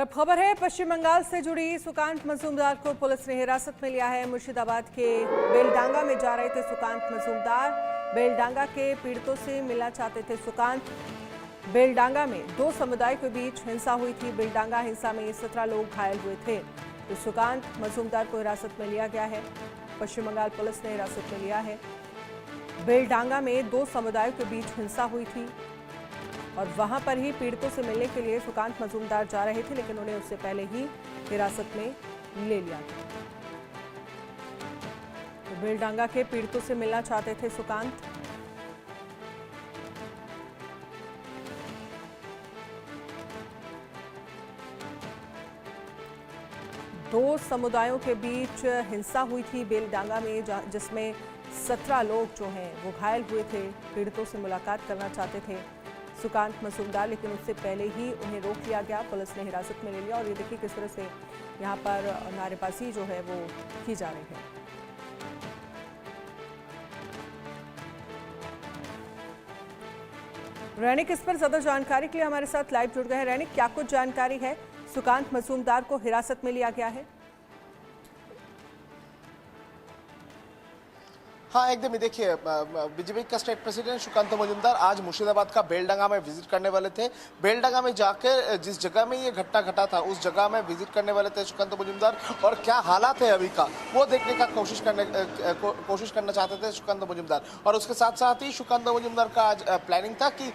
अब खबर है पश्चिम बंगाल से जुड़ी। सुकांत मजूमदार को पुलिस ने हिरासत में लिया है। मुर्शिदाबाद के बेलडांगा में जा रहे थे सुकांत मजूमदार। बेलडांगा के पीड़ितों से मिलना चाहते थे सुकांत। बेलडांगा में दो समुदाय के बीच हिंसा हुई थी। बेलडांगा हिंसा में 17 लोग घायल हुए थे। तो सुकांत मजूमदार को हिरासत में लिया गया है। पश्चिम बंगाल पुलिस ने हिरासत में लिया है। बेलडांगा में दो समुदायों के बीच हिंसा हुई थी और वहां पर ही पीड़ितों से मिलने के लिए सुकांत मजूमदार जा रहे थे, लेकिन उन्हें उससे पहले ही हिरासत में ले लिया गया। तो बेलडांगा के पीड़ितों से मिलना चाहते थे सुकांत। दो समुदायों के बीच हिंसा हुई थी बेलडांगा में, जिसमें 17 लोग जो हैं वो घायल हुए थे। पीड़ितों से मुलाकात करना चाहते थे सुकांत मजूमदार, लेकिन उससे पहले ही उन्हें रोक लिया गया। पुलिस ने हिरासत में ले लिया और ये देखिए किस तरह से यहाँ पर नारेबाजी जो है वो की जा रही है। रैनिक इस पर ज्यादा जानकारी के लिए हमारे साथ लाइव जुड़ गए हैं। रैनिक, क्या कुछ जानकारी है? सुकांत मजूमदार को हिरासत में लिया गया है। हाँ, एकदम ही देखिए, बीजेपी का स्टेट प्रेसिडेंट सुकांत मजूमदार आज मुर्शिदाबाद का बेलडांगा में विजिट करने वाले थे। बेलडांगा में जाकर जिस जगह में ये घटना घटा था उस जगह में विजिट करने वाले थे सुकांत मजूमदार, और क्या हालात है अभी का वो देखने का कोशिश करना चाहते थे सुकांत मजूमदार। और उसके साथ साथ ही सुकांत मजूमदार का आज प्लानिंग था कि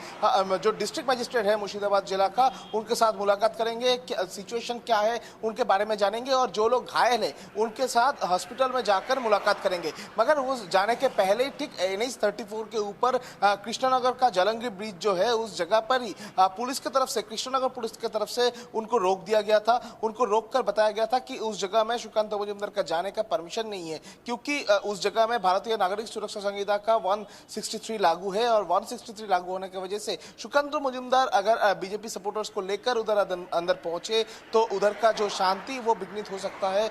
जो डिस्ट्रिक्ट मजिस्ट्रेट है मुर्शिदाबाद जिला का, उनके साथ मुलाकात करेंगे, सिचुएशन क्या है उनके बारे में जानेंगे, और जो लोग घायल है उनके साथ हॉस्पिटल में जाकर मुलाकात करेंगे। मगर उस जाने के पहले ही ठीक NH 34 के ऊपर कृष्णनगर का जलंगी ब्रिज जो है उस जगह पर ही पुलिस की तरफ से, कृष्णनगर पुलिस की तरफ से उनको रोक दिया गया था। उनको रोककर बताया गया था कि उस जगह में सुकांत मजूमदार का जाने का परमिशन नहीं है, क्योंकि उस जगह में भारतीय नागरिक सुरक्षा संहिता का 163 लागू है, और 163 लागू होने की वजह से सुकांत मजूमदार अगर बीजेपी सपोर्टर्स को लेकर उधर अंदर पहुंचे तो उधर का जो शांति वो विघ्नित हो सकता है,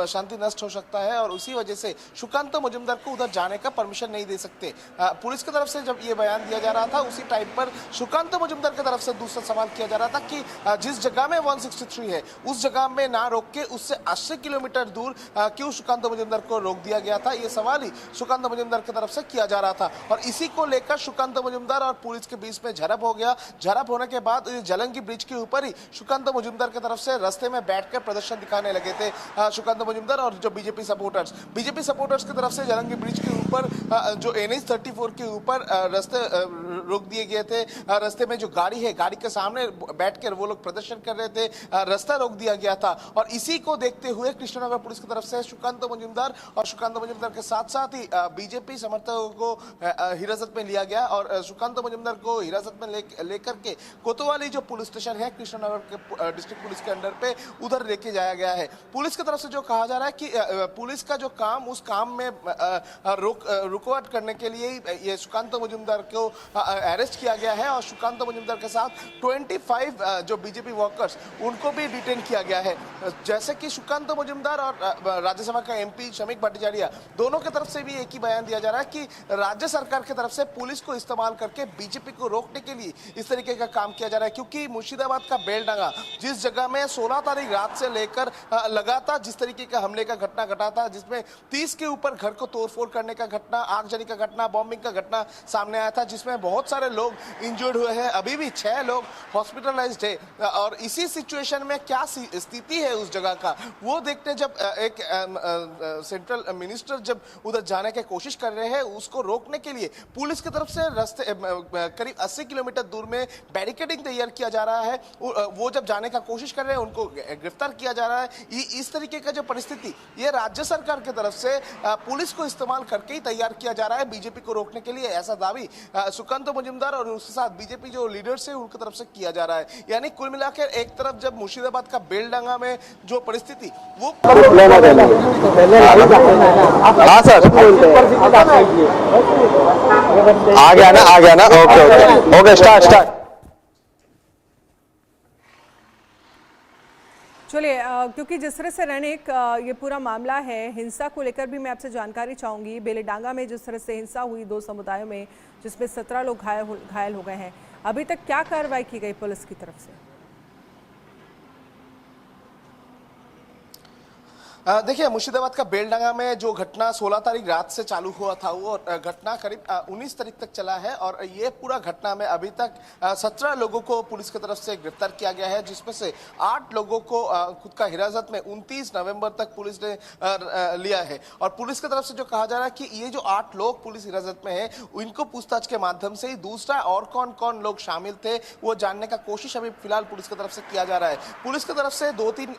शांति नष्ट हो सकता है, और उसी वजह से सुकांत मजूमदार को उधर जाने का परमिशन नहीं दे सकते। पुलिस की तरफ से जब ये बयान दिया जा रहा था उसी टाइम पर सुकांत मजूमदार की तरफ से दूसरा सवाल किया जा रहा था कि जिस जगह में 163 है उस जगह में ना रोक के उससे 80 किलोमीटर दूर क्यों सुकांत मजूमदार को रोक दिया गया था। ये सवाल ही सुकांत मजूमदार की तरफ से किया जा रहा था, और इसी को लेकर सुकांत मजूमदार और पुलिस के बीच में झड़प हो गया। झड़प होने के बाद जलंगी ब्रिज के ऊपर ही सुकांत मजूमदार की तरफ से रास्ते में बैठकर प्रदर्शन दिखाने लगे थे सुकांत मजूमदार और जो बीजेपी सपोर्टर्स की तरफ से जलंगी ब्रिज के ऊपर जो NH 34 के ऊपर रास्ते रोक दिए गए थे। रास्ते में जो गाड़ी है, गाड़ी के सामने बैठकर वो लोग प्रदर्शन कर रहे थे, रास्ता रोक दिया गया था। और इसी को देखते हुए कृष्णनगर पुलिस की तरफ से सुकांत मजूमदार और सुकांत मजूमदार के साथ साथ ही बीजेपी समर्थकों को हिरासत में लिया गया, और सुकांत मजूमदार को हिरासत में लेकर के कोतवाली जो पुलिस स्टेशन है कृष्णनगर के डिस्ट्रिक्ट पुलिस के अंडर पे उधर लेके जाया गया है। पुलिस की तरफ से जो कहा जा रहा है कि पुलिस का जो काम, उस काम में रुकावट करने के लिए ये सुकांत मजूमदार को अरेस्ट किया गया है, और सुकांत मजूमदार के साथ 25 जो बीजेपी वर्कर्स उनको भी डिटेन किया गया है। जैसे कि सुकांत मजूमदार और राज्यसभा का MP शमीक भट्टाचार्य दोनों की तरफ से भी एक ही बयान दिया जा रहा है कि राज्य सरकार की तरफ से पुलिस को इस्तेमाल करके बीजेपी को रोकने के लिए इस तरीके का काम किया जा रहा है, क्योंकि मुर्शिदाबाद का बेलडांगा जिस जगह में 16 तारीख रात से लेकर लगातार जिस तरीके का हमले का घटना घटा था, जिसमें 30 के ऊपर घर को तोड़फोड़ करने का घटना, आगजनी का घटना, बॉम्बिंग का घटना सामने आया था, जिसमें बहुत सारे लोग इंजर्ड हुए हैं। अभी भी 6 लोग हॉस्पिटलाइज्ड है, और इसी सिचुएशन में क्या स्थिति है उस जगह का वो देखते जब एक सेंट्रल मिनिस्टर जब उधर जाने की कोशिश कर रहे हैं, उसको रोकने के लिए पुलिस की तरफ से रास्ते करीब 80 किलोमीटर दूर में बैरिकेडिंग तैयार किया जा रहा है। वो जब जाने का कोशिश कर रहे हैं उनको गिरफ्तार किया जा रहा है। इस तरीके का जो परिस्थिति ये राज्य सरकार की तरफ से पुलिस को इस्तेमाल करके ही तैयार किया जा रहा है बीजेपी को रोकने के लिए, ऐसा दावी सुकांत मजूमदार और उसके साथ बीजेपी जो लीडर्स है उनकी तरफ से किया जा रहा है। यानी कुल मिलाकर एक तरफ जब मुर्शिदाबाद का बेलडांगा में जो परिस्थिति वो हाँ सर आ गया ना ओके स्टार्ट। चलिए, क्योंकि जिस तरह से रैनिक ये पूरा मामला है, हिंसा को लेकर भी मैं आपसे जानकारी चाहूंगी। बेलडांगा में जिस तरह से हिंसा हुई दो समुदायों में, जिसमें 17 लोग घायल हो गए हैं, अभी तक क्या कार्रवाई की गई पुलिस की तरफ से? देखिए, मुर्शिदाबाद का बेलडंगा में जो घटना 16 तारीख रात से चालू हुआ था, वो घटना करीब 19 तारीख तक चला है और ये पूरा घटना में अभी तक 17 लोगों को पुलिस की तरफ से गिरफ्तार किया गया है, जिसमें से 8 लोगों को खुद का हिरासत में 29 नवंबर तक पुलिस ने लिया है। और पुलिस की तरफ से जो कहा जा रहा है कि ये जो 8 लोग पुलिस हिरासत में है, इनको पूछताछ के माध्यम से ही दूसरा और कौन कौन लोग शामिल थे वो जानने का कोशिश अभी फिलहाल पुलिस की तरफ से किया जा रहा है। पुलिस की तरफ से 2-3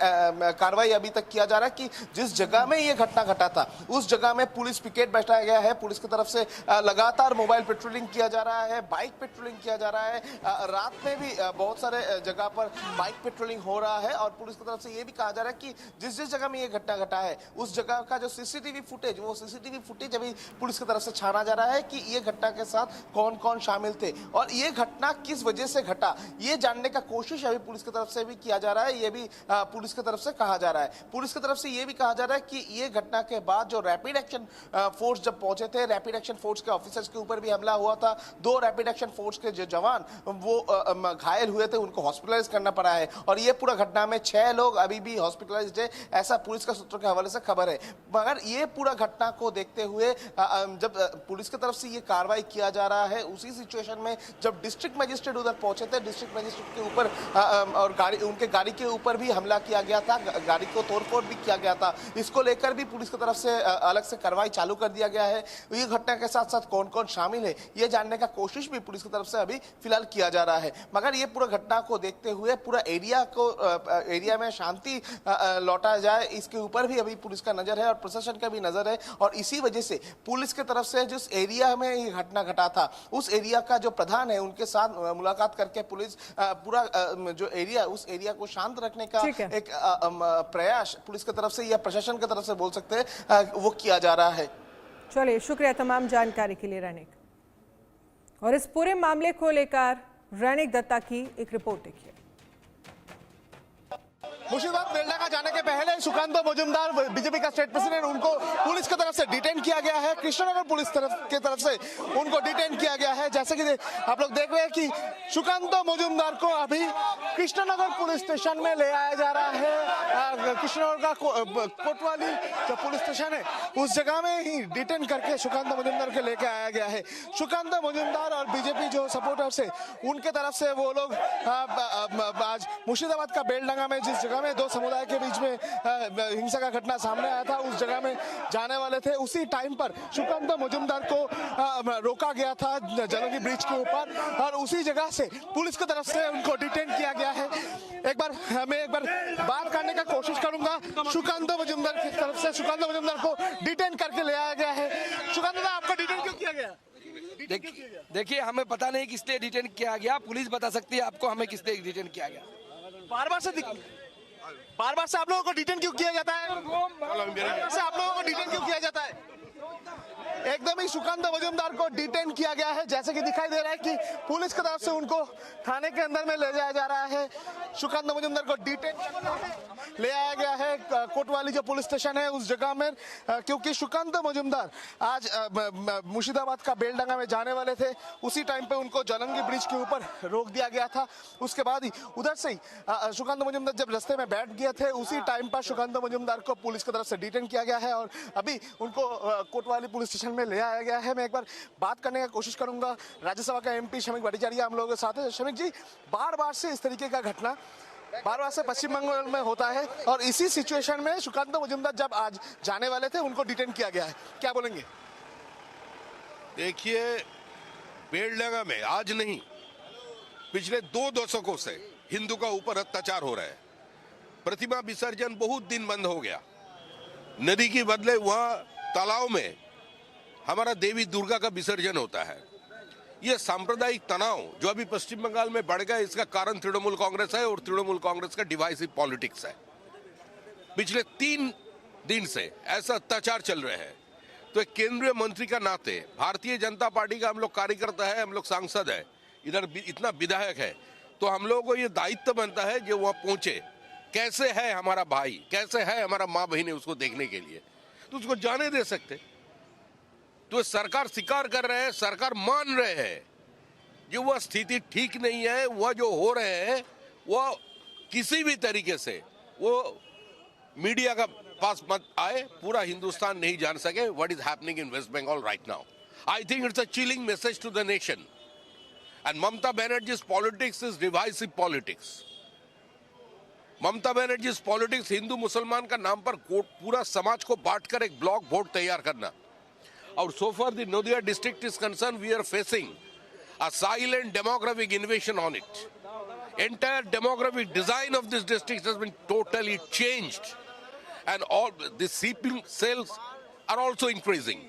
कार्रवाई अभी तक किया जा रहा है कि जिस जगह में ये घटना घटा था उस जगह में पुलिस पिकेट बैठाया गया है। पुलिस की तरफ से लगातार मोबाइल पेट्रोलिंग किया जा रहा है, बाइक पेट्रोलिंग किया जा रहा है। रात में भी बहुत सारे जगह पर बाइक पेट्रोलिंग हो रहा है और पुलिस की तरफ से ये भी कहा जा रहा है कि जिस जिस जगह में ये घटना घटा है उस जगह का जो सीसीटीवी फुटेज अभी पुलिस की तरफ से छाना जा रहा है कि ये घटना के साथ कौन कौन शामिल थे और ये घटना किस वजह से घटा, ये जानने का कोशिश अभी पुलिस की तरफ से भी किया जा रहा है। ये भी पुलिस की तरफ से कहा जा रहा है। पुलिस की तरफ से ये भी कहा जा रहा है कि ये घटना के बाद जो रैपिड एक्शन फोर्स जब पहुंचे थे, रैपिड एक्शन फोर्स के ऑफिसर्स के ऊपर भी हमला हुआ था। 2 रैपिड एक्शन फोर्स के जो जवान वो घायल हुए थे, उनको हॉस्पिटलाइज करना पड़ा है और ये पूरा घटना में 6 लोग अभी भी हॉस्पिटलाइज्ड है, ऐसा पुलिस का सूत्रों के हवाले से खबर है। मगर ये पूरा घटना को देखते हुए जब पुलिस की तरफ से ये कार्रवाई किया जा रहा है, उसी सिचुएशन में जब डिस्ट्रिक्ट मजिस्ट्रेट उधर पहुंचे थे, डिस्ट्रिक्ट मजिस्ट्रेट के ऊपर और उनके गाड़ी के ऊपर भी हमला किया गया था, गाड़ी को तोड़फोड़ भी किया गया था। इसको लेकर भी पुलिस की तरफ से अलग से कार्रवाई चालू कर दिया गया है। ये घटना के साथ साथ कौन कौन शामिल है ये जानने का कोशिश भी पुलिस की तरफ से अभी फिलहाल किया जा रहा है। मगर ये पूरा घटना को देखते हुए पूरा एरिया में शांति लौटा जाए, इसके ऊपर भी अभी पुलिस का नजर है और प्रशासन का भी नजर है। और इसी वजह से पुलिस की तरफ से जिस एरिया में ये घटना घटा था उस एरिया का जो प्रधान है उनके साथ मुलाकात करके पुलिस पूरा जो एरिया उस एरिया को शांत रखने का एक प्रयास पुलिस की तरफ से या प्रशासन की तरफ से बोल सकते हैं वो किया जा रहा है। चलिए, शुक्रिया तमाम जानकारी के लिए रैनिक। और इस पूरे मामले को लेकर रैनिक दत्ता की एक रिपोर्ट देखिए। मुर्शिदाबाद बेलडंगा जाने के पहले सुकांत मजुमदार बीजेपी का स्टेट प्रेसिडेंट, उनको पुलिस की तरफ से डिटेन किया गया है। कृष्णनगर पुलिस की तरफ से उनको डिटेन किया गया है। जैसे कि आप लोग देख रहे हैं कि सुकांत मजुमदार को अभी कृष्णनगर पुलिस स्टेशन में ले आया जा रहा है। कृष्णनगर का कोतवाली जो पुलिस स्टेशन है उस जगह में ही डिटेन करके सुकांत मजुमदार को लेकर आया गया है। सुकांत मजुमदार और बीजेपी जो सपोर्टर्स है उनके तरफ से वो लोग आज मुर्शिदाबाद का बेलडंगा में जिस जगह में 2 समुदाय के बीच में हिंसा का घटना सामने आया था उस जगह में जाने वाले थे। उसी टाइम पर सुकांत मजुमदार को रोका गया था जलंगी ब्रिज के ऊपर और उसी जगह से पुलिस की तरफ से उनको डिटेन किया गया है। एक बार बात करने का कोशिश करूंगा सुकांत मजुमदार की तरफ से। सुकांत मजुमदार को डिटेन करके ले आया गया है। सुकांत दा, आपको डिटेन क्यों किया गया? देखिए, हमें पता नहीं किस लिए डिटेन किया गया, पुलिस बता सकती है आपको हमें किस लिए डिटेन किया गया। बार बार से आप लोगों को डिटेन क्यों किया जाता है? आप लोगों को डिटेन क्यों किया जाता है? एकदम ही सुकांत मजुमदार को डिटेन किया गया है। जैसे कि दिखाई दे रहा है कि पुलिस की तरफ से उनको थाने के अंदर में ले जाया जा रहा है। सुकांत मजुमदार को डिटेन ले आया गया है कोतवाली जो पुलिस स्टेशन है उस जगह में, क्योंकि सुकांत मजुमदार आज मुर्शिदाबाद का बेलडंगा में जाने वाले थे। उसी टाइम पे उनको जलंगी ब्रिज के ऊपर रोक दिया गया था। उसके बाद ही उधर से ही सुकांत मजुमदार जब रास्ते में बैठ गए थे उसी टाइम पर सुकांत मजुमदार को पुलिस की तरफ से डिटेन किया गया है और अभी उनको कोतवाली पुलिस स्टेशन में ले आया गया है। मैं एक बार बात करने की कोशिश करूंगा राज्यसभा का MP शमीक भट्टाचार्य हम लोगों के साथ है। शमीक जी, बार से इस तरीके का घटना बार से पश्चिम बंगाल में होता है और इसी सिचुएशन में सुकांत मजुमदार जब आज जाने वाले थे उनको डिटेन किया गया है, क्या बोलेंगे? देखिए, बेलडंगा में आज नहीं पिछले 2 दशकों से हिंदू का ऊपर अत्याचार हो रहा है। प्रतिमा विसर्जन बहुत दिन बंद हो गया, नदी के बदले वहां तालाब में हमारा देवी दुर्गा का विसर्जन होता है। ये सांप्रदायिक तनाव जो अभी पश्चिम बंगाल में बढ़ गया, इसका कारण तृणमूल कांग्रेस है और तृणमूल कांग्रेस का डिवाइसिव पॉलिटिक्स है। पिछले 3 दिन से ऐसा अत्याचार चल रहे हैं। तो एक केंद्रीय मंत्री का नाते भारतीय जनता पार्टी का हम लोग कार्यकर्ता है, हम लोग सांसद है, इधर इतना विधायक है, तो हम लोगों को ये दायित्व बनता है जो वहां पहुंचे, कैसे है हमारा भाई, कैसे है हमारा माँ बहन है, उसको देखने के लिए तो उसको जाने दे सकते। तो सरकार स्वीकार कर रहे हैं, सरकार मान रहे हैं जो वह स्थिति ठीक नहीं है, वह जो हो रहे हैं वह किसी भी तरीके से वो मीडिया का पास मत आए, पूरा हिंदुस्तान नहीं जान सके what is happening in West Bengal right now. I think it's a chilling message to the nation. And Mamata Banerjee's politics is divisive politics. Mamata Banerjee's politics हिंदू मुसलमान का नाम पर पूरा समाज को बांटकर एक ब्लॉक वोट तैयार करना. और so far the Nadia district is concerned, we are facing a silent demographic invasion on it. Entire demographic design of this district has been totally changed, and all the sleeping cells are also increasing.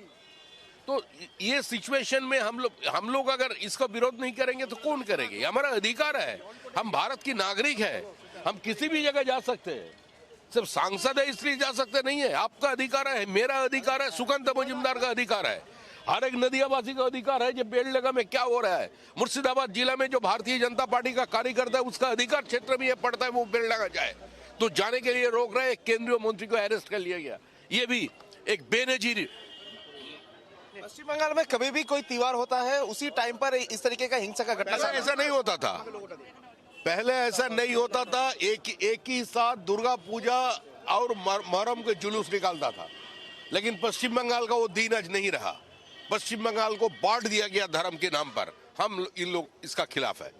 तो ये situation में हम लोग अगर इसका विरोध नहीं करेंगे तो कौन करेंगे? ये हमारा अधिकार है. हम भारत की नागरिक है. हम किसी भी जगह जा सकते हैं. सिर्फ सांसद है इसलिए जा सकते नहीं है. आपका अधिकार है, मेरा अधिकार है, सुकांत मजुमदार का अधिकार है, हर एक नदियावासी का अधिकार है. जब बेलडंगा में क्या हो रहा है, मुर्शिदाबाद जिला में जो भारतीय जनता पार्टी का कार्यकर्ता है उसका अधिकार क्षेत्र में ये पड़ता है वो बेलडंगा जाए, तो जाने के लिए रोक रहे. केंद्रीय मंत्री को अरेस्ट कर लिया गया. ये भी एक बेनजीर. पश्चिम बंगाल में कभी भी कोई त्योहार होता है उसी टाइम पर इस तरीके का हिंसा का घटना ऐसा नहीं होता था. पहले ऐसा नहीं होता था. एक ही साथ दुर्गा पूजा और मुहर्रम के जुलूस निकालता था. लेकिन पश्चिम बंगाल का वो दिन आज नहीं रहा. पश्चिम बंगाल को बांट दिया गया धर्म के नाम पर. हम इन लोग इसका खिलाफ है.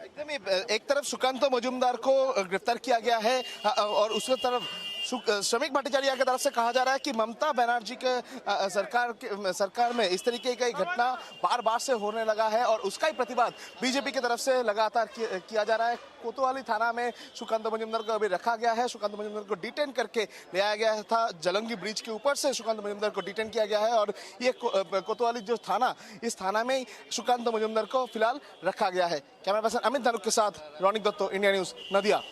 एकदम एक तरफ सुकांत मजुमदार को गिरफ्तार किया गया है और उसके तरफ श्रमिक भट्टाचार्य की तरफ से कहा जा रहा है कि ममता बनर्जी के सरकार में इस तरीके का घटना बार बार से होने लगा है और उसका ही प्रतिवाद बीजेपी की तरफ से लगातार किया जा रहा है. कोतवाली थाना में सुकांत मजुमदार को अभी रखा गया है. सुकांत मजुमदार को डिटेन करके ले आया गया था. जलंगी ब्रिज के ऊपर से सुकांत मजुमदार को डिटेन किया गया है और ये कोतवाली जो थाना, इस थाना में सुकांत मजुमदार को फिलहाल रखा गया है. कैमरा पर्सन अमित धारुक के साथ रौनिक दत्तो, इंडिया न्यूज, नदिया.